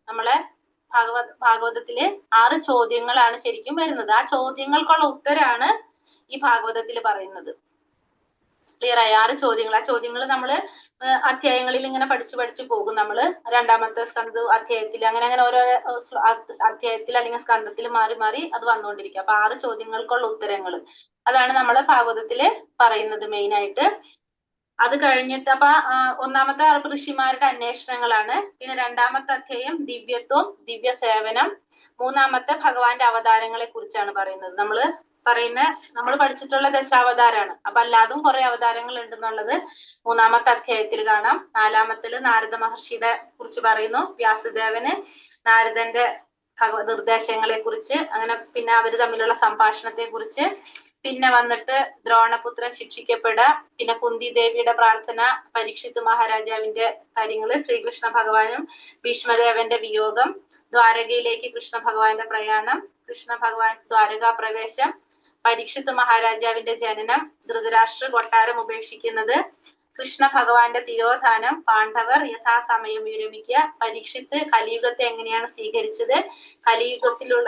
നമ്മളെ ഭാഗവതത്തില് 6 ചോദ്യങ്ങളാണ് ശരിക്കും വരുന്നത്. ആ ചോദ്യങ്ങൾക്കുള്ള ഉത്തരാണ് ഈ ഭാഗവതത്തിൽ പറയുന്നത്. ക്ലിയർ ആയി? 6 ചോദ്യങ്ങൾ. ആ ചോദ്യങ്ങൾ നമ്മള് അധ്യായങ്ങളിൽ ഇങ്ങനെ പഠിച്ചു പോകും. നമ്മള് രണ്ടാമത്തെ സ്കന്ധ അധ്യായത്തിൽ അങ്ങനെ ഓരോ അധ്യായത്തിൽ അല്ലെങ്കിൽ സ്കന്ധത്തിൽ മാറി അത് വന്നുകൊണ്ടിരിക്കും. അപ്പൊ 6 ചോദ്യങ്ങൾക്കുള്ള ഉത്തരങ്ങൾ അതാണ് നമ്മള് ഭാഗവതത്തില് പറയുന്നത് മെയിൻ ആയിട്ട്. അത് കഴിഞ്ഞിട്ട് അപ്പൊ ഒന്നാമത്തെ ഋഷിമാരുടെ അന്വേഷണങ്ങളാണ്. പിന്നെ രണ്ടാമത്തെ അധ്യായം ദിവ്യത്വം, ദിവ്യ സേവനം. മൂന്നാമത്തെ ഭഗവാന്റെ അവതാരങ്ങളെ കുറിച്ചാണ് പറയുന്നത്. നമ്മൾ പഠിച്ചിട്ടുള്ള ദശാവതാരാണ്. അപ്പൊ അല്ലാതും കുറെ അവതാരങ്ങൾ ഉണ്ടെന്നുള്ളത് മൂന്നാമത്തെ അധ്യായത്തിൽ കാണാം. 4-ാമത്തില് നാരദ മഹർഷിയുടെ കുറിച്ച് പറയുന്നു. വ്യാസദേവന് നാരദന്റെ നിർദ്ദേശങ്ങളെ കുറിച്ച്, അങ്ങനെ പിന്നെ അവര് തമ്മിലുള്ള സംഭാഷണത്തെ കുറിച്ച്, പിന്നെ വന്നിട്ട് ദ്രോണപുത്രൻ ശിക്ഷിക്കപ്പെടുക, പിന്നെ കുന്തി ദേവിയുടെ പ്രാർത്ഥന, പരീക്ഷിത്ത് മഹാരാജാവിന്റെ കാര്യങ്ങള്, ശ്രീകൃഷ്ണ ഭഗവാനും ഭീഷ്മദേവന്റെ വിയോഗം, ദ്വാരകയിലേക്ക് കൃഷ്ണ ഭഗവാന്റെ പ്രയാണം, കൃഷ്ണ ഭഗവാൻ ദ്വാരകാ പ്രവേശം, പരീക്ഷിത്ത് മഹാരാജാവിന്റെ ജനനം, ധൃതരാഷ്ട്ര കൊട്ടാരം ഉപേക്ഷിക്കുന്നത്, കൃഷ്ണ ഭഗവാന്റെ തിരോധാനം, പാണ്ഡവർ യഥാസമയം വിരമിക്കുക, പരീക്ഷിത്ത് കലിയുഗത്തെ എങ്ങനെയാണ് സ്വീകരിച്ചത്,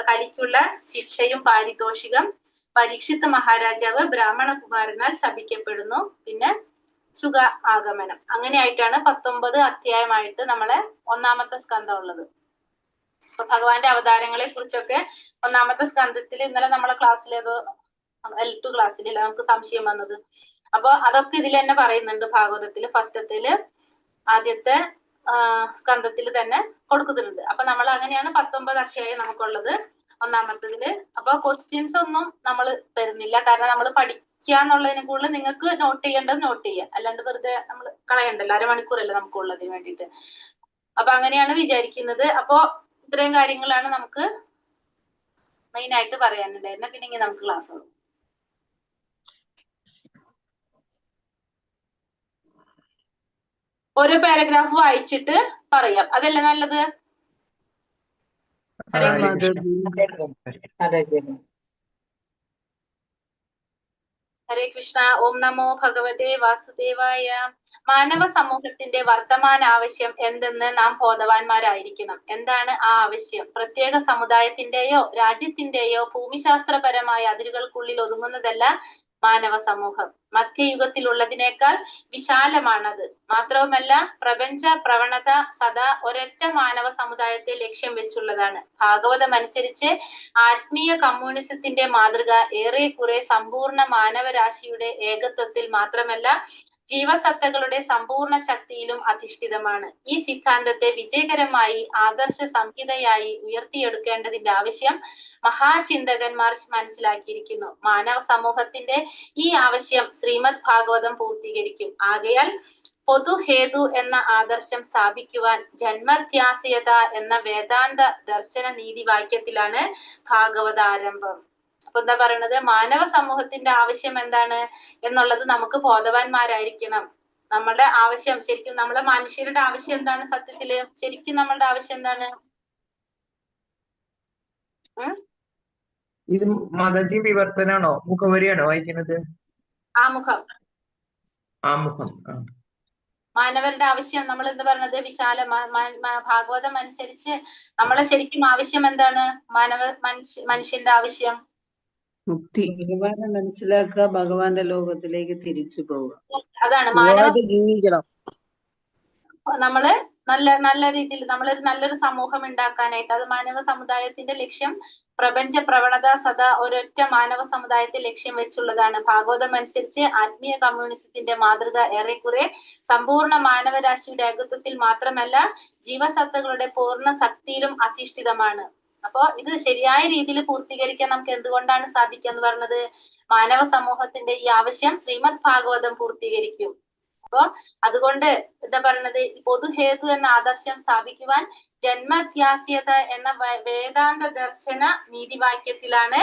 കലിക്കുള്ള ശിക്ഷയും പാരിതോഷികം, പരീക്ഷിത്ത് മഹാരാജാവ് ബ്രാഹ്മണ കുമാരനാൽ ശപിക്കപ്പെടുന്നു, പിന്നെ സുഖ ആഗമനം. അങ്ങനെയായിട്ടാണ് 19 അധ്യായമായിട്ട് നമ്മളെ ഒന്നാമത്തെ സ്കന്ധം ഉള്ളത്. അപ്പൊ ഭഗവാന്റെ അവതാരങ്ങളെ കുറിച്ചൊക്കെ ഒന്നാമത്തെ സ്കന്ധത്തിൽ ഇന്നലെ നമ്മളെ ക്ലാസ്സിൽ L2 ക്ലാസ്സിലല്ല നമുക്ക് സംശയം വന്നത്. അപ്പൊ അതൊക്കെ ഇതിൽ തന്നെ പറയുന്നുണ്ട്. ഭാഗവതത്തില് ഫസ്റ്റത്തില് ആദ്യത്തെ സ്കന്ധത്തിൽ തന്നെ കൊടുക്കുന്നുണ്ട്. അപ്പൊ നമ്മൾ അങ്ങനെയാണ് 19 അധ്യായം നമുക്കുള്ളത് ഒന്നാമത്തതില്. അപ്പൊ ക്വസ്റ്റ്യൻസ് ഒന്നും നമ്മൾ തരുന്നില്ല, കാരണം നമ്മൾ പഠിക്കാന്നുള്ളതിനെ കൂടുതൽ നിങ്ങൾക്ക് നോട്ട് ചെയ്യേണ്ടത് നോട്ട് ചെയ്യുക, അല്ലാണ്ട് വെറുതെ നമ്മൾ കളയണ്ടല്ലോ, അരമണിക്കൂറല്ലേ നമുക്കുള്ളതിന് വേണ്ടിയിട്ട്. അപ്പൊ അങ്ങനെയാണ് വിചാരിക്കുന്നത്. അപ്പൊ ഇത്രയും കാര്യങ്ങളാണ് നമുക്ക് മെയിൻ ആയിട്ട് പറയാനുണ്ടായിരുന്നത്. പിന്നെ ഇങ്ങനെ നമുക്ക് ക്ലാസ് ആവും. ഓരോ പാരഗ്രാഫ് വായിച്ചിട്ട് പറയാം, അതല്ലേ നല്ലത്? ഹരേ കൃഷ്ണ. അതെ. ഹരേ കൃഷ്ണ. ഓം നമോ ഭഗവതേ വാസുദേവായ. മാനവ സമൂഹത്തിന്റെ വർത്തമാന ആവശ്യം എന്തെന്ന് നാം ബോധവാന്മാരായിരിക്കണം. എന്താണ് ആ ആവശ്യം? പ്രത്യേക സമുദായത്തിന്റെയോ രാജ്യത്തിന്റെയോ ഭൂമിശാസ്ത്രപരമായ അതിരുകൾക്കുള്ളിൽ ഒതുങ്ങുന്നതല്ല മാനവ സമൂഹം. മധ്യയുഗത്തിലുള്ളതിനേക്കാൾ വിശാലമാണത്. മാത്രവുമല്ല പ്രപഞ്ച പ്രവണത സദാ ഒരൊറ്റ മാനവ സമുദായത്തെ ലക്ഷ്യം വെച്ചുള്ളതാണ്. ഭാഗവതം അനുസരിച്ച് ആത്മീയ കമ്മ്യൂണിസത്തിന്റെ മാതൃക ഏറെക്കുറെ സമ്പൂർണ്ണ മാനവരാശിയുടെ ഏകത്വത്തിൽ മാത്രമല്ല ജീവസത്തകളുടെ സമ്പൂർണ്ണ ശക്തിയിലും അധിഷ്ഠിതമാണ്. ഈ സിദ്ധാന്തത്തെ വിജയകരമായി ആദർശ സംഹിതയായി ഉയർത്തിയെടുക്കേണ്ടതിന്റെ ആവശ്യം മഹാചിന്തകന്മാർ മനസ്സിലാക്കിയിരിക്കുന്നു. മാനവ സമൂഹത്തിന്റെ ഈ ആവശ്യം ശ്രീമദ് ഭാഗവതം പൂർത്തീകരിക്കും. ആകയാൽ പൊതുഹേതു എന്ന ആദർശം സ്ഥാപിക്കുവാൻ ജന്മത്യാസ്യത എന്ന വേദാന്ത ദർശന നീതിവാക്യത്തിലാണ് ഭാഗവതാരംഭം. അപ്പൊ എന്താ പറയുന്നത്? മാനവ സമൂഹത്തിന്റെ ആവശ്യം എന്താണ് എന്നുള്ളത് നമുക്ക് ബോധവാന്മാരായിരിക്കണം. നമ്മുടെ ആവശ്യം ശരിക്കും, നമ്മളെ മനുഷ്യരുടെ ആവശ്യം എന്താണ്? സത്യത്തില് ശരിക്കും നമ്മളുടെ ആവശ്യം എന്താണ്? ഇത് മതജി വിവർത്തനാണോ മുഖവരിയാണോ വായിക്കുന്നത്? ആമുഖം. മാനവരുടെ ആവശ്യം നമ്മൾ എന്താ പറഞ്ഞത്? വിശാല ഭാഗവതം അനുസരിച്ച് നമ്മളെ ശരിക്കും ആവശ്യം എന്താണ്? മനുഷ്യന്റെ ആവശ്യം മുക്തി, ഭഗവാനെ മനസ്സിലാക്കുക, ഭഗവാന്റെ ലോകത്തിലേക്ക് തിരിച്ചു പോവുക. അതാണ് മാനവ ജീവിക്കണം. നമ്മള് നല്ല രീതിയിൽ നമ്മളൊരു നല്ലൊരു സമൂഹം ഉണ്ടാക്കാനായിട്ട്, അത് മാനവ സമുദായത്തിന്റെ ലക്ഷ്യം പ്രപഞ്ച പ്രവണത സദാ ഒരൊറ്റ മാനവ സമുദായത്തെ ലക്ഷ്യം വെച്ചുള്ളതാണ്. ഭാഗവതം അനുസരിച്ച് ആത്മീയ കമ്മ്യൂണിസത്തിന്റെ മാതൃക ഏറെക്കുറെ സമ്പൂർണ്ണ മാനവരാശിയുടെ ഏകത്വത്തിൽ മാത്രമല്ല ജീവസത്തകളുടെ പൂർണ്ണ ശക്തിയിലും അധിഷ്ഠിതമാണ്. അപ്പോ ഇത് ശരിയായ രീതിയിൽ പൂർത്തീകരിക്കാൻ നമുക്ക് എന്തുകൊണ്ടാണ് സാധിക്കുക എന്ന് പറഞ്ഞത്? മാനവ സമൂഹത്തിന്റെ ഈ ആവശ്യം ശ്രീമദ് ഭാഗവതം പൂർത്തീകരിക്കും. അപ്പൊ അതുകൊണ്ട് എന്താ പറയുന്നത്? പൊതുഹേതു എന്ന ആദർശം സ്ഥാപിക്കുവാൻ ജന്മത്യാസ്യത എന്ന വേദാന്ത ദർശന നീതിവാക്യത്തിലാണ്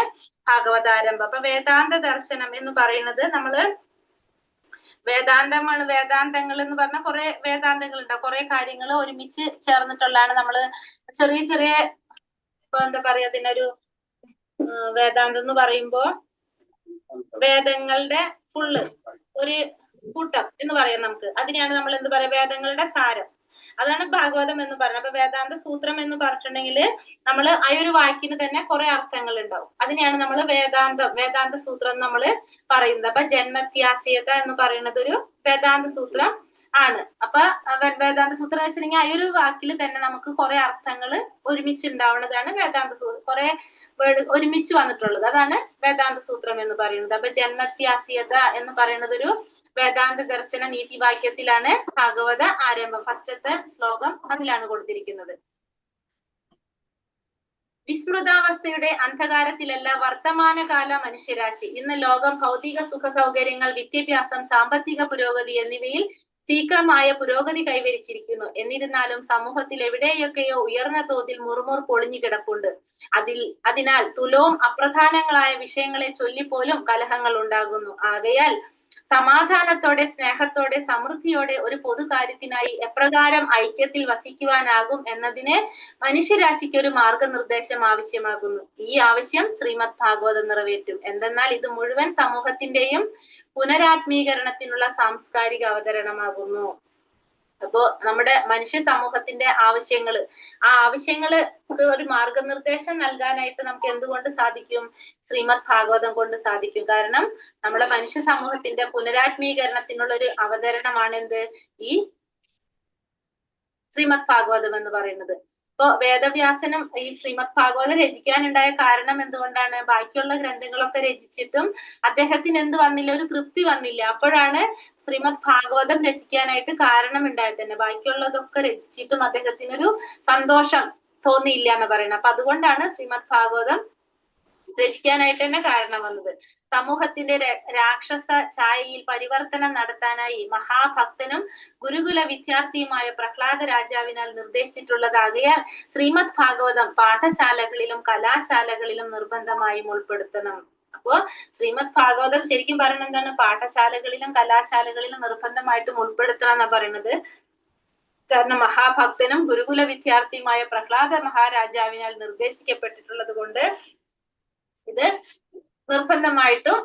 ഭാഗവതാരംഭം. അപ്പൊ വേദാന്ത ദർശനം എന്ന് പറയുന്നത് നമ്മള് വേദാന്തങ്ങൾ എന്ന് പറഞ്ഞ കുറെ വേദാന്തങ്ങൾ ഉണ്ടാവും, കുറെ കാര്യങ്ങൾ ഒരുമിച്ച് ചേർന്നിട്ടുള്ളതാണ്. നമ്മള് ചെറിയ ഇപ്പൊ എന്താ പറയാ, അതിനൊരു വേദാന്തം എന്ന് പറയുമ്പോ വേദങ്ങളുടെ ഫുള്ള് ഒരു കൂട്ടം എന്ന് പറയാം നമുക്ക്. അതിനെയാണ് നമ്മൾ എന്ത് പറയാ? വേദങ്ങളുടെ സാരം. അതാണ് ഭാഗവതം എന്ന് പറയുന്നത്. അപ്പൊ വേദാന്ത സൂത്രം എന്ന് പറഞ്ഞിട്ടുണ്ടെങ്കിൽ നമ്മൾ ആ ഒരു വാക്കിന് തന്നെ കുറെ അർത്ഥങ്ങൾ ഉണ്ടാവും. അതിനെയാണ് നമ്മൾ വേദാന്ത സൂത്രം നമ്മൾ പറയുന്നത്. അപ്പൊ ജന്മത്യാസ്യത എന്ന് പറയുന്നത് ഒരു വേദാന്ത സൂത്രം ആണ്. അപ്പൊ വേദാന്ത സൂത്രം എന്ന് വെച്ചിട്ടുണ്ടെങ്കിൽ ആ ഒരു വാക്കിൽ തന്നെ നമുക്ക് കുറെ അർത്ഥങ്ങൾ ഒരുമിച്ച് ഉണ്ടാവുന്നതാണ് വേദാന്ത സൂത്രം. കുറെ വേർഡ് ഒരുമിച്ച് വന്നിട്ടുള്ളത്, അതാണ് വേദാന്ത സൂത്രം എന്ന് പറയുന്നത്. അപ്പൊ ജന്മത്യാസ്യത എന്ന് പറയുന്നത് ഒരു വേദാന്ത ദർശന നീതിവാക്യത്തിലാണ് ഭാഗവത ആരംഭം. ഫസ്റ്റത്തെ ശ്ലോകം അതിലാണ് കൊടുത്തിരിക്കുന്നത്. വിസ്മൃതാവസ്ഥയുടെ അന്ധകാരത്തിലല്ല വർത്തമാനകാല മനുഷ്യരാശി. ഇന്ന് ലോകം ഭൗതിക സുഖ സൗകര്യങ്ങൾ, വിദ്യാഭ്യാസം, സാമ്പത്തിക പുരോഗതി എന്നിവയിൽ ശീഘ്രമായ പുരോഗതി കൈവരിച്ചിരിക്കുന്നു. എന്നിരുന്നാലും സമൂഹത്തിൽ എവിടെയൊക്കെയോ ഉയർന്ന തോതിൽ മുറുമുറുപ്പ് ഒളിഞ്ഞു കിടപ്പുണ്ട്. അതിനാൽ തുലവും അപ്രധാനങ്ങളായ വിഷയങ്ങളെ ചൊല്ലിപ്പോലും കലഹങ്ങൾ ഉണ്ടാകുന്നു. ആകയാൽ സമാധാനത്തോടെ, സ്നേഹത്തോടെ, സമൃദ്ധിയോടെ ഒരു പൊതുകാര്യത്തിനായി എപ്രകാരം ഐക്യത്തിൽ വസിക്കുവാനാകും എന്നതിന് മനുഷ്യരാശിക്ക് ഒരു മാർഗനിർദ്ദേശം ആവശ്യമാകുന്നു. ഈ ആവശ്യം ശ്രീമദ് ഭാഗവതം നിറവേറ്റും. എന്തെന്നാൽ ഇത് മുഴുവൻ സമൂഹത്തിന്റെയും പുനരാത്മീകരണത്തിനുള്ള സാംസ്കാരിക അവതരണമാകുന്നു. അപ്പോ നമ്മുടെ മനുഷ്യ സമൂഹത്തിന്റെ ആവശ്യങ്ങള്, ആ ആവശ്യങ്ങൾക്ക് ഒരു മാർഗനിർദ്ദേശം നൽകാനായിട്ട് നമുക്ക് എന്തുകൊണ്ട് സാധിക്കും? ശ്രീമദ് ഭാഗവതം കൊണ്ട് സാധിക്കും. കാരണം നമ്മുടെ മനുഷ്യ സമൂഹത്തിന്റെ പുനരാത്മീകരണത്തിനുള്ള ഒരു അവതരണമാണ് എന്ത്? ഈ ശ്രീമദ് ഭാഗവതം എന്ന് പറയുന്നത്. ഇപ്പൊ വേദവ്യാസനും ഈ ശ്രീമദ് ഭാഗവതം രചിക്കാനുണ്ടായ കാരണം എന്തുകൊണ്ടാണ്? ബാക്കിയുള്ള ഗ്രന്ഥങ്ങളൊക്കെ രചിച്ചിട്ടും അദ്ദേഹത്തിന് എന്ത് വന്നില്ല? ഒരു തൃപ്തി വന്നില്ല. അപ്പോഴാണ് ശ്രീമദ് ഭാഗവതം രചിക്കാനായിട്ട് കാരണം ഉണ്ടായത് തന്നെ. ബാക്കിയുള്ളതൊക്കെ രചിച്ചിട്ടും അദ്ദേഹത്തിനൊരു സന്തോഷം തോന്നിയില്ല എന്ന് പറയുന്നത്. അപ്പൊ അതുകൊണ്ടാണ് ശ്രീമദ് ഭാഗവതം രചിക്കാനായിട്ട് തന്നെ കാരണം വന്നത്. സമൂഹത്തിന്റെ രാക്ഷസ ഛായയിൽ പരിവർത്തനം നടത്താനായി മഹാഭക്തനും ഗുരുകുല വിദ്യാർത്ഥിയുമായ പ്രഹ്ലാദ രാജാവിനാൽ നിർദ്ദേശിച്ചിട്ടുള്ളതാകയാൽ ശ്രീമദ് ഭാഗവതം പാഠശാലകളിലും കലാശാലകളിലും നിർബന്ധമായും ഉൾപ്പെടുത്തണം. അപ്പോ ശ്രീമദ് ഭാഗവതം ശരിക്കും പറയുന്നത് എന്താണ്? പാഠശാലകളിലും കലാശാലകളിലും നിർബന്ധമായിട്ടും ഉൾപ്പെടുത്തണം എന്നാ പറയുന്നത്. കാരണം മഹാഭക്തനും ഗുരുകുല വിദ്യാർത്ഥിയുമായ പ്രഹ്ലാദ മഹാരാജാവിനാൽ നിർദ്ദേശിക്കപ്പെട്ടിട്ടുള്ളത് കൊണ്ട് ഇത് നിർബന്ധമായിട്ടും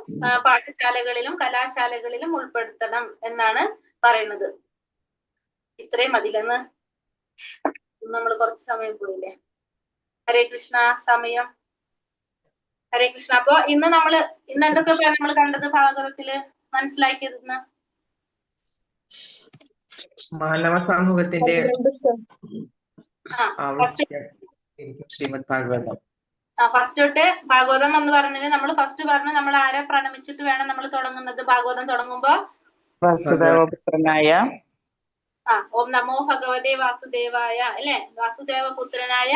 പാഠശാലകളിലും കലാശാലകളിലും ഉൾപ്പെടുത്തണം എന്നാണ് പറയുന്നത്. ഇത്രയും മതിലെന്ന് നമ്മൾ കുറച്ച് സമയം പോയില്ലേ? ഹരേ കൃഷ്ണ. സമയം ഹരേ കൃഷ്ണ. അപ്പൊ ഇന്ന് എന്തൊക്കെ നമ്മൾ കണ്ടത് ഭാഗവതത്തില് മനസ്സിലാക്കിയത്? മാനവ സമൂഹത്തിന്റെ ശ്രീമദ് ഭാഗവതം. ഫസ്റ്റ് തൊട്ട് ഭാഗവതം എന്ന് പറഞ്ഞത് നമ്മൾ ഫസ്റ്റ് പറഞ്ഞു നമ്മൾ ആരെ പ്രണമിച്ചിട്ട് വേണം നമ്മൾ തുടങ്ങുന്നത് ഭാഗവതം തുടങ്ങുമ്പോ? വാസുദേവപുത്രനായ ഓം നമോ ഭഗവതേ വാസുദേവായ, അല്ലെ? വാസുദേവ പുത്രനായ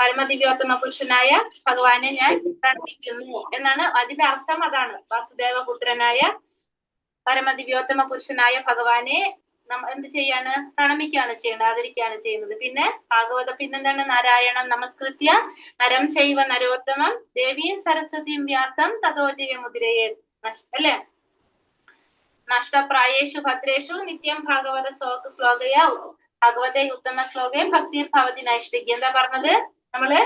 പരമദിവ്യോത്തമ പുരുഷനായ ഭഗവാനെ ഞാൻ പ്രണമിക്കുന്നു എന്നാണ് അതിന്റെ അർത്ഥം. അതാണ് വാസുദേവ പുത്രനായ പരമദിവ്യോത്തമ പുരുഷനായ ഭഗവാനെ നമ്മൾ എന്ത് ചെയ്യാണ്? പ്രണമിക്കുകയാണ് ചെയ്യുന്നത്, ആദരിക്കുകയാണ് ചെയ്യുന്നത്. പിന്നെ ഭാഗവത പിന്നെന്താണ്? നാരായണം നമസ്കൃത്യ നരം ചൈവ നരോത്തമം ദേവീം സരസ്വതിയും വ്യാസം തതോജയ മുദ്രയെ, അല്ലെ? നഷ്ടപ്രായേഷു ഭദ്രേഷു നിത്യം ഭാഗവത ശ്ലോകയ ഭഗവതേ ഉത്തമ ശ്ലോകേ ഭക്തിർ ഭവതി നൈഷ്ഠികി. എന്താ പറഞ്ഞത്? നമ്മള്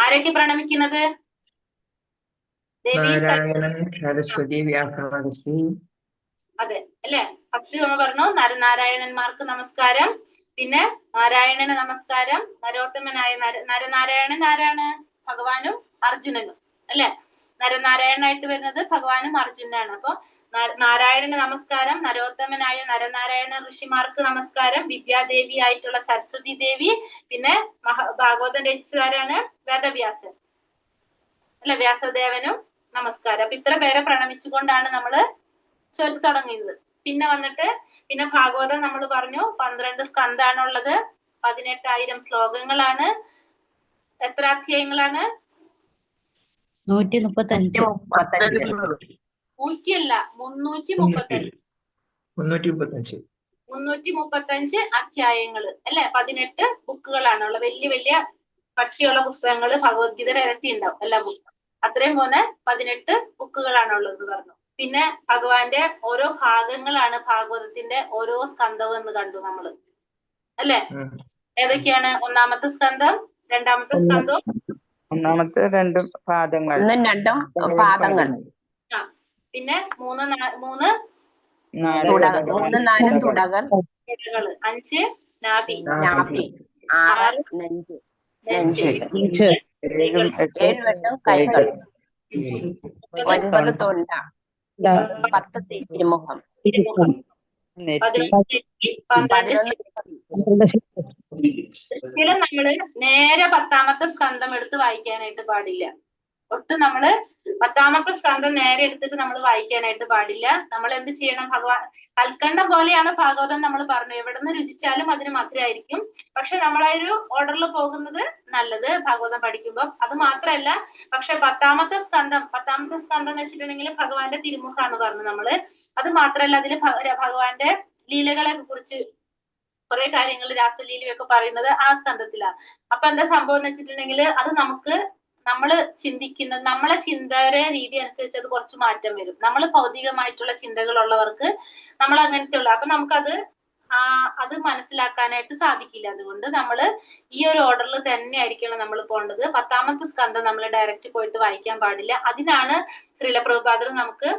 ആരൊക്കെ പ്രണമിക്കുന്നത്? ദേവി സരസ്വതി വ്യാസമഹർഷി. അതെ അല്ലെ? ഫസ്റ്റ് നമ്മൾ പറഞ്ഞു നരനാരായണന്മാർക്ക് നമസ്കാരം, പിന്നെ നാരായണന് നമസ്കാരം, നരോത്തമനായ നരനാരായണൻ ആരാണ്? ഭഗവാനും അർജുനനും, അല്ലെ? നരനാരായണനായിട്ട് വരുന്നത് ഭഗവാനും അർജുനാണ്. അപ്പൊ നാരായണന് നമസ്കാരം, നരോത്തമനായ നരനാരായണ ഋഷിമാർക്ക് നമസ്കാരം, വിദ്യാദേവി ആയിട്ടുള്ള സരസ്വതി ദേവി, പിന്നെ ഭാഗവതം രചിച്ചതാരാണ്? വേദവ്യാസൻ, അല്ലെ? വ്യാസദേവനും നമസ്കാരം. അപ്പൊ ഇത്ര പേരെ പ്രണമിച്ചുകൊണ്ടാണ് നമ്മള് ചൊല്ലി തുടങ്ങിയത്. പിന്നെ ഭാഗവതം നമ്മൾ പറഞ്ഞു 12 സ്കന്ധാണുള്ളത്, 18,000 ശ്ലോകങ്ങളാണ്. എത്ര അധ്യായങ്ങളാണ്? 135. 100 അല്ല, 335. 335 അധ്യായങ്ങള്, അല്ലെ? 18 ബുക്കുകളാണുള്ള. വലിയ വലിയ കട്ടിയുള്ള പുസ്തകങ്ങള് ഭഗവത്ഗീത ഇരട്ടി ഉണ്ടാവും എല്ലാ ബുക്കും. അത്രയും പോലെ 18 ബുക്കുകളാണുള്ളത് പറഞ്ഞു. പിന്നെ ഭഗവാന്റെ ഓരോ ഭാഗങ്ങളാണ് ഭാഗവതത്തിന്റെ ഓരോ സ്കന്ധവും എന്ന് കണ്ടു നമ്മള്, അല്ലെ? ഏതൊക്കെയാണ്? ഒന്നാമത്തെ സ്കന്ധം, രണ്ടാമത്തെ സ്കന്ധവും ഒന്നാമത്തെ 2 പാദങ്ങൾ, പിന്നെ 3 തുടകൾ, 5 നാഭി, 6 നെഞ്ച്, 7 കൈകൾ, 9 തൊണ്ട, 10 തിരുമുഖം, 11 ഒരിക്കലും നമ്മള് നേരെ 10ാമത്തെ സ്കന്ധം എടുത്ത് വായിക്കാനായിട്ട് പാടില്ല. ഒട്ടും നമ്മള് 10ാമത്തെ സ്കന്ധം നേരെ എടുത്തിട്ട് നമ്മൾ വായിക്കാനായിട്ട് പാടില്ല. നമ്മൾ എന്ത് ചെയ്യണം? കൽക്കണ്ടം പോലെയാണ് ഭാഗവതം നമ്മൾ പറഞ്ഞു. എവിടെ നിന്ന് രുചിച്ചാലും അതിന് മധുരമായിരിക്കും. പക്ഷെ നമ്മളൊരു ഓർഡറിൽ പോകുന്നത് നല്ലത് ഭാഗവതം പഠിക്കുമ്പോൾ. അത് മാത്രല്ല, പക്ഷെ 10ാമത്തെ സ്കന്ധം എന്ന് വെച്ചിട്ടുണ്ടെങ്കിൽ ഭഗവാന്റെ തിരുമുഖാന്ന് പറഞ്ഞു നമ്മള്. അത് മാത്രല്ല, അതില് ഭഗവാന്റെ ലീലകളെ കുറിച്ച് കുറെ കാര്യങ്ങൾ രാസലീലയൊക്കെ പറയുന്നത് ആ സ്കന്ധത്തിലാണ്. അപ്പൊ എന്താ സംഭവം എന്ന് വെച്ചിട്ടുണ്ടെങ്കിൽ അത് നമ്മള് ചിന്തിക്കുന്ന നമ്മളെ ചിന്തയുടെ രീതി അനുസരിച്ച് അത് കുറച്ച് മാറ്റം വരും. നമ്മൾ ഭൗതികമായിട്ടുള്ള ചിന്തകളുള്ളവർക്ക് നമ്മൾ അങ്ങനത്തെ ഉള്ള അപ്പൊ നമുക്കത് അത് മനസ്സിലാക്കാനായിട്ട് സാധിക്കില്ല. അതുകൊണ്ട് നമ്മൾ ഈ ഒരു ഓർഡറിൽ തന്നെ ആയിരിക്കണം നമ്മൾ പോകേണ്ടത്. 10ാമത്തെ സ്കന്ധം നമ്മൾ ഡയറക്റ്റ് പോയിട്ട് വായിക്കാൻ പാടില്ല. അതിനാണ് ശ്രീല പ്രഭുപാദർ നമുക്ക്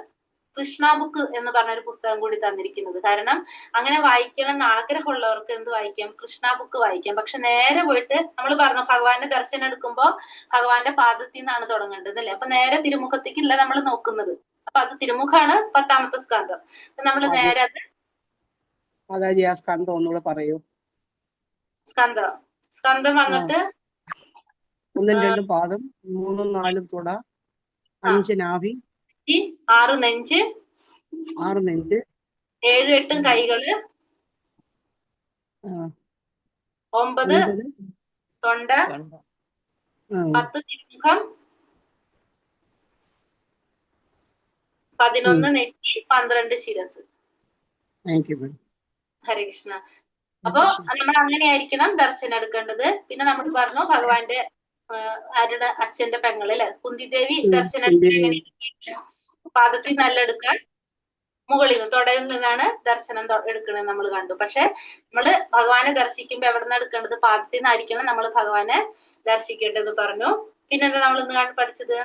കൃഷ്ണ ബുക്ക് എന്ന് പറഞ്ഞൊരു പുസ്തകം കൂടി തന്നിരിക്കുന്നത്. കാരണം അങ്ങനെ വായിക്കണം എന്ന് ആഗ്രഹമുള്ളവർക്ക് എന്ത് വായിക്കാം? കൃഷ്ണ ബുക്ക് വായിക്കാം. പക്ഷെ നേരെ പോയിട്ട് നമ്മൾ പറഞ്ഞു ഭഗവാന്റെ ദർശനം എടുക്കുമ്പോൾ ഭഗവാന്റെ പാദത്തിൽ നിന്നാണ് തുടങ്ങേണ്ടത് അല്ലേ? അപ്പൊ നേരെ തിരുമുഖത്തേക്കില്ല നമ്മൾ നോക്കുന്നത്. അപ്പൊ അത് തിരുമുഖാണ് 10ാമത്തെ സ്കന്ധം. നമ്മൾ നേരെ മാതാജി ആ സ്കന്ധം ഒന്നുകൂടെ പറയൂ. സ്കന്ധം വന്നിട്ട് 1, 2 പാദം, 3, 4 തുട, 5 നാഭി, 6 നെഞ്ച്, 7, 8 കൈകള്, 9 തൊണ്ട, 10 തിരുമുഖം, 11 നെറ്റി, 12 ശിരസ്. ഹരേ കൃഷ്ണ. അപ്പൊ നമ്മൾ അങ്ങനെയായിരിക്കണം ദർശനം എടുക്കേണ്ടത്. പിന്നെ നമ്മൾ പറഞ്ഞു ഭഗവാന്റെ ആരുടെ അച്ഛന്റെ പെങ്ങൾ അല്ലെ കുന്തിദേവി ദർശനം പാദത്തിൽ നല്ല എടുക്കാൻ മുകളിൽ നിന്ന് തൊടയിൽ നിന്നാണ് ദർശനം എടുക്കണത് നമ്മൾ കണ്ടു. പക്ഷെ നമ്മള് ഭഗവാനെ ദർശിക്കുമ്പോ എവിടെ നിന്ന് എടുക്കേണ്ടത്? പാദത്തിൽ നിന്നായിരിക്കണം നമ്മൾ ഭഗവാനെ ദർശിക്കേണ്ടത് പറഞ്ഞു. പിന്നെന്താ നമ്മൾ ഇന്ന് പഠിച്ചത്?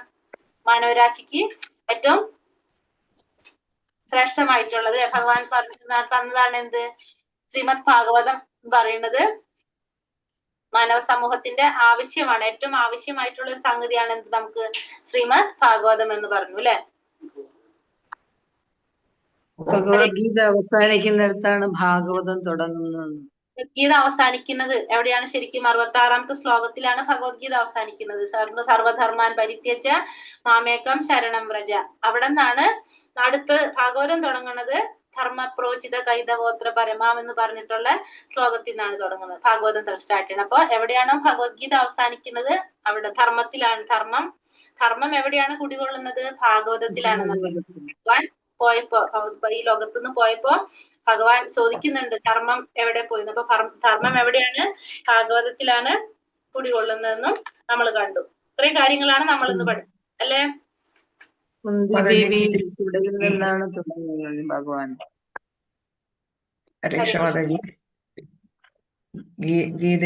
മാനവരാശിക്ക് ഏറ്റവും ശ്രേഷ്ഠമായിട്ടുള്ളത് ഭഗവാൻ തന്നതാണ് എന്ത്? ശ്രീമദ് ഭാഗവതം എന്ന് പറയുന്നത് മാനവ സമൂഹത്തിന്റെ ആവശ്യമാണ്. ഏറ്റവും ആവശ്യമായിട്ടുള്ള ഒരു സംഗതിയാണ് എന്ത്? നമുക്ക് ശ്രീമദ് ഭാഗവതം എന്ന് പറഞ്ഞു അല്ലെ? ഭഗവത്ഗീത അവസാനിക്കുന്നിടത്താണ് ഭാഗവതം തുടങ്ങുന്നത്. ഭഗവത്ഗീത അവസാനിക്കുന്നത് എവിടെയാണ്? ശരിക്കും 66ാമത്തെ ശ്ലോകത്തിലാണ് ഭഗവത്ഗീത അവസാനിക്കുന്നത്. സർവധർമാൻ പരിത്യജ മാമേകം ശരണം വ്രജ. അവിടെ നിന്നാണ് അടുത്ത് ഭാഗവതം തുടങ്ങുന്നത്. ധർമ്മ പ്രോചിത കൈതവോത്ര പരമാം എന്ന് പറഞ്ഞിട്ടുള്ള ശ്ലോകത്തിൽ നിന്നാണ് തുടങ്ങുന്നത് ഭാഗവതം സ്റ്റാർട്ട് ചെയ്യുന്നത്. അപ്പൊ എവിടെയാണോ ഭഗവത്ഗീത അവസാനിക്കുന്നത് അവിടെ ധർമ്മത്തിലാണ്. ധർമ്മം എവിടെയാണ് കുടികൊള്ളുന്നത്? ഭാഗവതത്തിലാണ്. ഭഗവാൻ പോയപ്പോ ഈ ലോകത്തുനിന്ന് പോയപ്പോ ഭഗവാൻ ചോദിക്കുന്നുണ്ട് ധർമ്മം എവിടെ പോയിന്ന്. അപ്പൊ ധർമ്മം എവിടെയാണ്? ഭാഗവതത്തിലാണ് കുടികൊള്ളുന്നതെന്നും നമ്മൾ കണ്ടു. ഇത്രയും കാര്യങ്ങളാണ് നമ്മൾ ഇന്ന് പഠിച്ചത് അല്ലെ? കുന്തിദേവി തുടയിൽ നിന്നാണ് തുടങ്ങുന്നത് ഭഗവാൻ. ഹരേ കൃഷ്ണ മാതാജി. ഗീത